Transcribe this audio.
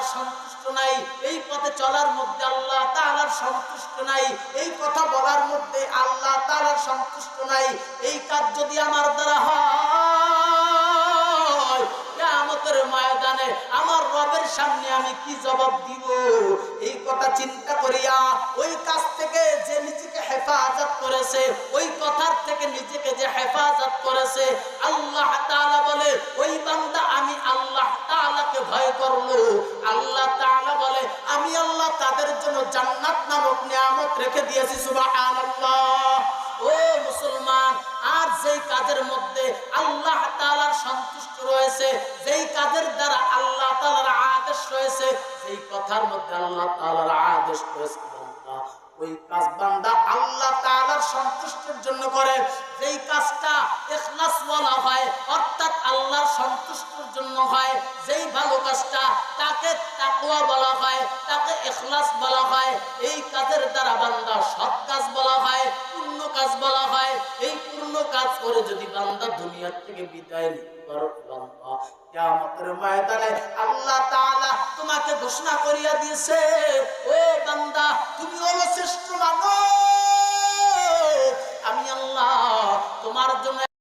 তাআলার সন্তুষ্ট নাই, এই পথে চলার মধ্যে আল্লাহ তাআলার সন্তুষ্ট নাই, এই কথা বলার মধ্যে আল্লাহ তাআলার সন্তুষ্ট নাই, এই কাজ যদি আমার দ্বারা হয় কিয়ামতের ময়দানে আমার রবের সামনে আমি কি জবাব দিব? এই কথা চিন্তা করিয়া ওই কাজ থেকে যে নিজেকে হেফাজত করেছে, ওই কথার থেকে নিজেকে যে হেফাজত করেছে, আল্লাহ তাআলা বলে ওই বান্দা আমি আল্লাহ তাআলাকে ভয় করলো। আল্লাহ তাআলা বলে আমি আল্লাহ তাদের জন্য জান্নাত নামক নিয়ামত রেখে দিয়েছি। সুবহানাল্লাহ। ও মুসলমান, আর যেই কাজের মধ্যে আল্লাহ তাআলার সন্তুষ্ট রয়েছে, যেই কাজের দ্বারা আল্লাহ তাআলার আদেশ রয়েছে, যেই কথার মধ্যে আল্লাহ তাআলার আদেশ রয়েছে, ওই কাজ বান্দা আল্লাহ তাআলার সন্তুষ্টির জন্য করে। যেই কাজটা ইখলাস বলা হয়, অর্থাৎ আল্লাহর সন্তুষ্টির জন্য হয়, যেই ভালো কাজটা তাকে তাকওয়া বলা হয়, তাকে ইখলাস বলা হয়। এই কাজের দ্বারা বান্দা সৎ কাজ বলা হয়, পূর্ণ কাজ বলা হয়। এই পূর্ণ কাজ করে যদি বান্দা দুনিয়ার থেকে বিদায় নিতে পারে, বান্দা কিয়ামতের ময়দানে আল্লাহ তাআলা তোমাকে ঘোষণা করিয়া দিয়েছে, ও